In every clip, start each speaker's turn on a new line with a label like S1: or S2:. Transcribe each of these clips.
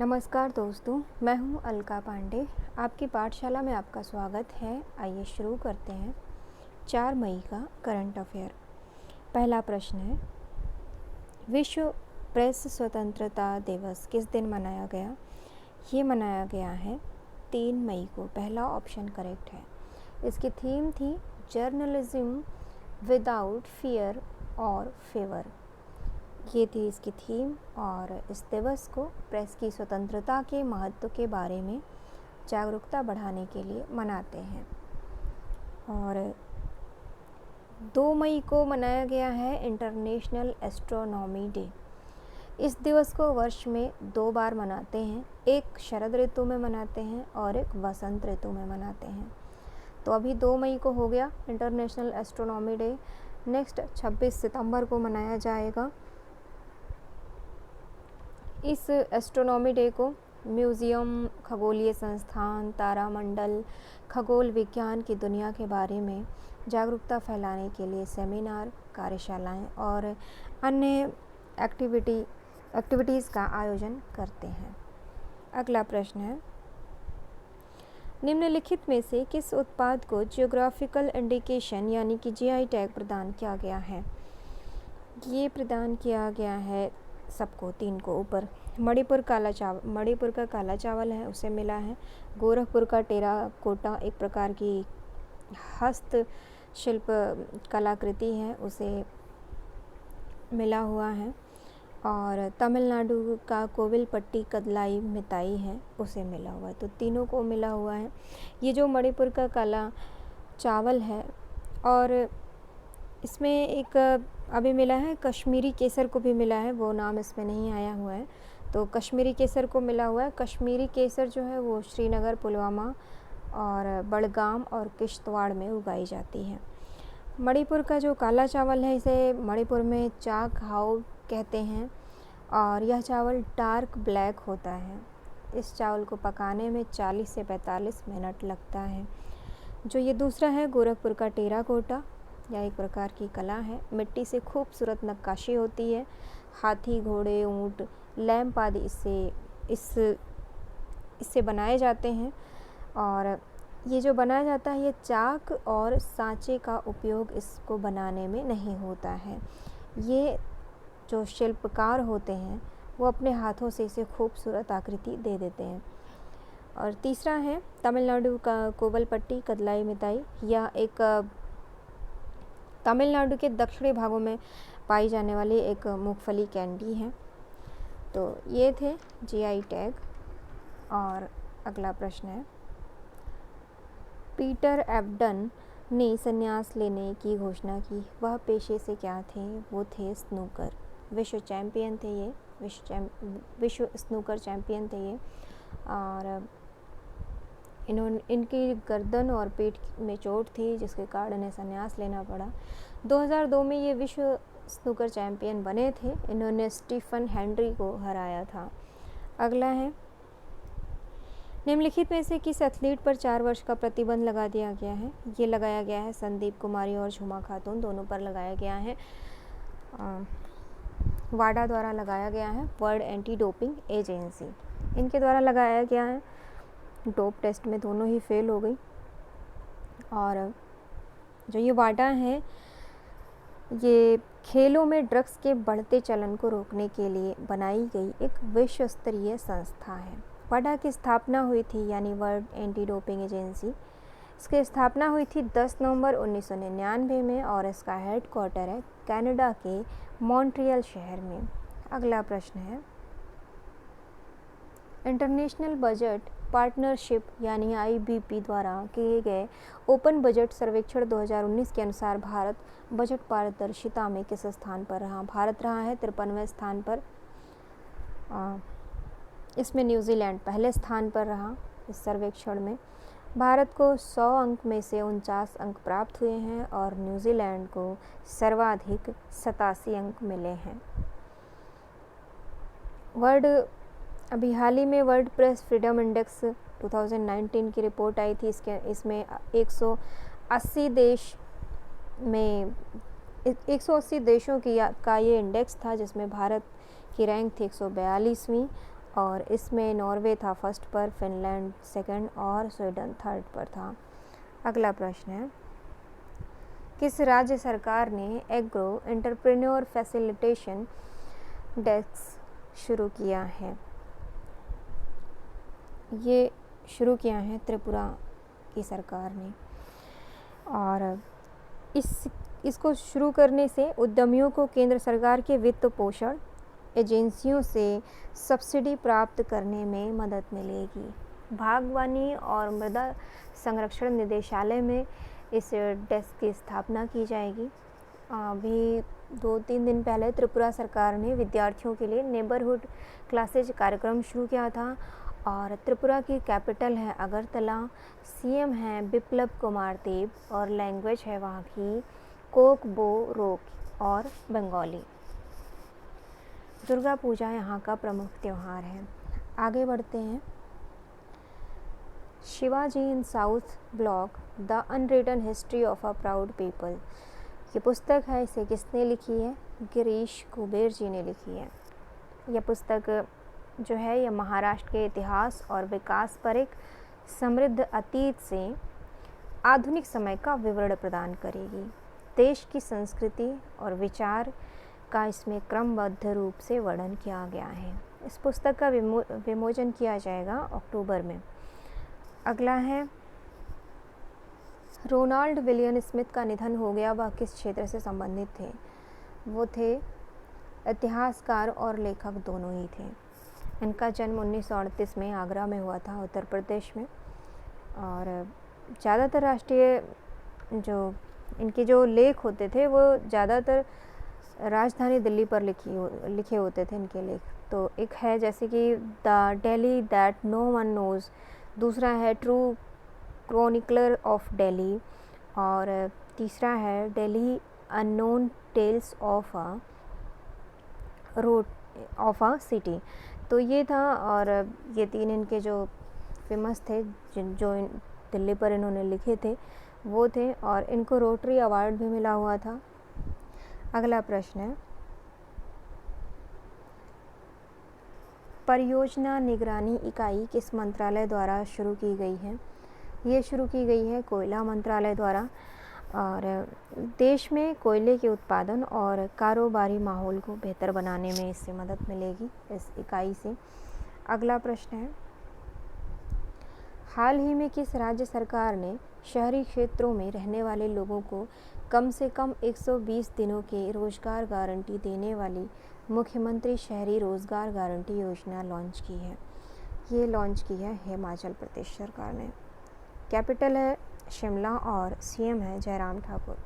S1: नमस्कार दोस्तों, मैं हूं अलका पांडे। आपकी पाठशाला में आपका स्वागत है। आइए शुरू करते हैं 4 मई का करंट अफेयर। पहला प्रश्न है, विश्व प्रेस स्वतंत्रता दिवस किस दिन मनाया गया? ये मनाया गया है 3 मई को। पहला ऑप्शन करेक्ट है। इसकी थीम थी जर्नलिज्म विदाउट फियर और फेवर। ये थी इसकी थीम और इस दिवस को प्रेस की स्वतंत्रता के महत्व के बारे में जागरूकता बढ़ाने के लिए मनाते हैं। और 2 मई को मनाया गया है इंटरनेशनल एस्ट्रोनॉमी डे। इस दिवस को वर्ष में 2 बार मनाते हैं, एक शरद ऋतु में मनाते हैं और एक वसंत ऋतु में मनाते हैं। तो अभी 2 मई को हो गया इंटरनेशनल एस्ट्रोनॉमी डे। नेक्स्ट 26 सितंबर को मनाया जाएगा। इस एस्ट्रोनॉमी डे को म्यूज़ियम, खगोलीय संस्थान, तारामंडल, खगोल विज्ञान की दुनिया के बारे में जागरूकता फैलाने के लिए सेमिनार, कार्यशालाएं और अन्य एक्टिविटीज़ का आयोजन करते हैं। अगला प्रश्न है, निम्नलिखित में से किस उत्पाद को जियोग्राफिकल इंडिकेशन यानी कि जीआई टैग प्रदान किया गया है? ये प्रदान किया गया है सबको, 3 को ऊपर। मणिपुर का काला चावल है, उसे मिला है। गोरखपुर का टेराकोटा एक प्रकार की हस्तशिल्प कलाकृति है, उसे मिला हुआ है। और तमिलनाडु का कोविलपट्टी कदलाई मिताई है, उसे मिला हुआ है। तो तीनों को मिला हुआ है। ये जो मणिपुर का काला चावल है और इसमें एक अभी मिला है कश्मीरी केसर को भी मिला है, वो नाम इसमें नहीं आया हुआ है। तो कश्मीरी केसर को मिला हुआ है। कश्मीरी केसर जो है वो श्रीनगर, पुलवामा और बड़गाम और किश्तवाड़ में उगाई जाती है। मणिपुर का जो काला चावल है, इसे मणिपुर में चा खाओ कहते हैं और यह चावल डार्क ब्लैक होता है। इस चावल को पकाने में 40 से 45 मिनट लगता है। जो ये दूसरा है गोरखपुर का टेराकोटा, यह एक प्रकार की कला है। मिट्टी से खूबसूरत नक्काशी होती है। हाथी, घोड़े, ऊँट, लैंप आदि इससे बनाए जाते हैं। और ये जो बनाया जाता है, ये चाक और सांचे का उपयोग इसको बनाने में नहीं होता है। ये जो शिल्पकार होते हैं वो अपने हाथों से इसे खूबसूरत आकृति दे देते हैं। और तीसरा है तमिलनाडु का कोवलपट्टी कदलाई मिताई। यह एक तमिलनाडु के दक्षिणी भागों में पाई जाने वाली एक मूंगफली कैंडी है। तो ये थे जीआई टैग। और अगला प्रश्न है, पीटर एब्डन ने संन्यास लेने की घोषणा की, वह पेशे से क्या थे? वो थे स्नूकर। विश्व चैम्पियन थे ये, विश्व स्नूकर चैम्पियन थे ये। और इनकी गर्दन और पेट में चोट थी, जिसके कारण इन्हें संन्यास लेना पड़ा। 2002 में ये विश्व स्नूकर चैम्पियन बने थे। इन्होंने स्टीफन हेनरी को हराया था। अगला है, निम्नलिखित में से किस एथलीट पर 4 वर्ष का प्रतिबंध लगा दिया गया है? ये लगाया गया है संदीप कुमारी और झुमा खातून, दोनों पर लगाया गया है। वाडा द्वारा लगाया गया है, वर्ल्ड एंटी डोपिंग एजेंसी, इनके द्वारा लगाया गया है। डोप टेस्ट में दोनों ही फेल हो गई। और जो ये वाडा है, ये खेलों में ड्रग्स के बढ़ते चलन को रोकने के लिए बनाई गई एक विश्व स्तरीय संस्था है। वाडा की स्थापना हुई थी, यानी वर्ल्ड एंटी डोपिंग एजेंसी, इसकी स्थापना हुई थी 10 नवंबर 1999 में और इसका हेडक्वार्टर है कनाडा के मॉन्ट्रियल शहर में। अगला प्रश्न है, इंटरनेशनल बजट पार्टनरशिप यानी IBP द्वारा किए गए ओपन बजट सर्वेक्षण 2019 के अनुसार भारत बजट पारदर्शिता में किस स्थान पर रहा? भारत रहा है 53वें स्थान पर। इसमें न्यूजीलैंड पहले स्थान पर रहा। इस सर्वेक्षण में भारत को 100 अंक में से 49 अंक प्राप्त हुए हैं और न्यूजीलैंड को सर्वाधिक 87 अंक मिले हैं। अभी हाल ही में वर्ल्ड प्रेस फ्रीडम इंडेक्स 2019 की रिपोर्ट आई थी। इसमें 180 देशों का ये इंडेक्स था, जिसमें भारत की रैंक थी 142वीं और इसमें नॉर्वे था फर्स्ट पर, फिनलैंड सेकंड और स्वीडन थर्ड पर था। अगला प्रश्न है, किस राज्य सरकार ने एग्रो एंटरप्रेन्योर फैसिलिटेशन डेस्क शुरू किया है? ये शुरू किया है त्रिपुरा की सरकार ने। और इसको शुरू करने से उद्यमियों को केंद्र सरकार के वित्त पोषण एजेंसियों से सब्सिडी प्राप्त करने में मदद मिलेगी। बागवानी और मृदा संरक्षण निदेशालय में इस डेस्क की स्थापना की जाएगी। अभी 2-3 दिन पहले त्रिपुरा सरकार ने विद्यार्थियों के लिए नेबरहुड क्लासेज कार्यक्रम शुरू किया था और त्रिपुरा की कैपिटल है अगरतला, सीएम हैं बिप्लब कुमार देब और लैंग्वेज है वहाँ की कोकबोरोक और बंगाली। दुर्गा पूजा यहाँ का प्रमुख त्यौहार है। आगे बढ़ते हैं। Shivaji in South Block the unwritten history of a proud people, ये पुस्तक है, इसे किसने लिखी है? गिरीश कुबेर जी ने लिखी है। यह पुस्तक जो है यह महाराष्ट्र के इतिहास और विकास पर एक समृद्ध अतीत से आधुनिक समय का विवरण प्रदान करेगी। देश की संस्कृति और विचार का इसमें क्रमबद्ध रूप से वर्णन किया गया है। इस पुस्तक का विमोचन किया जाएगा अक्टूबर में। अगला है, रोनाल्ड विलियम स्मिथ का निधन हो गया, वह किस क्षेत्र से संबंधित थे? वो थे इतिहासकार और लेखक दोनों ही थे। इनका जन्म 1938 में आगरा में हुआ था, उत्तर प्रदेश में। और ज़्यादातर राष्ट्रीय इनके जो लेख होते थे वो ज़्यादातर राजधानी दिल्ली पर लिखे होते थे इनके लेख। तो एक है जैसे कि the Delhi that no one knows, दूसरा है ट्रू क्रॉनिकलर ऑफ दिल्ली और तीसरा है Delhi unknown tales of a city. तो ये था, और ये 3 इनके जो फेमस थे जो दिल्ली पर इन्होंने लिखे थे वो थे, और इनको रोटरी अवार्ड भी मिला हुआ था। अगला प्रश्न है, परियोजना निगरानी इकाई किस मंत्रालय द्वारा शुरू की गई है? ये शुरू की गई है कोयला मंत्रालय द्वारा, और देश में कोयले के उत्पादन और कारोबारी माहौल को बेहतर बनाने में इससे मदद मिलेगी इस इकाई से। अगला प्रश्न है, हाल ही में किस राज्य सरकार ने शहरी क्षेत्रों में रहने वाले लोगों को कम से कम 120 दिनों की रोजगार गारंटी देने वाली मुख्यमंत्री शहरी रोजगार गारंटी योजना लॉन्च की है? ये लॉन्च की है हिमाचल प्रदेश सरकार ने। कैपिटल है शिमला और सीएम है जयराम ठाकुर।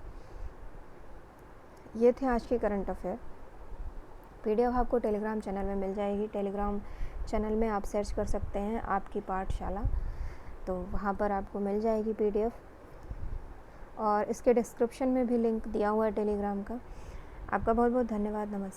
S1: ये थे आज के करंट अफेयर। पीडीएफ आपको टेलीग्राम चैनल में मिल जाएगी। टेलीग्राम चैनल में आप सर्च कर सकते हैं आपकी पाठशाला, तो वहाँ पर आपको मिल जाएगी पीडीएफ, और इसके डिस्क्रिप्शन में भी लिंक दिया हुआ है टेलीग्राम का। आपका बहुत बहुत धन्यवाद। नमस्कार।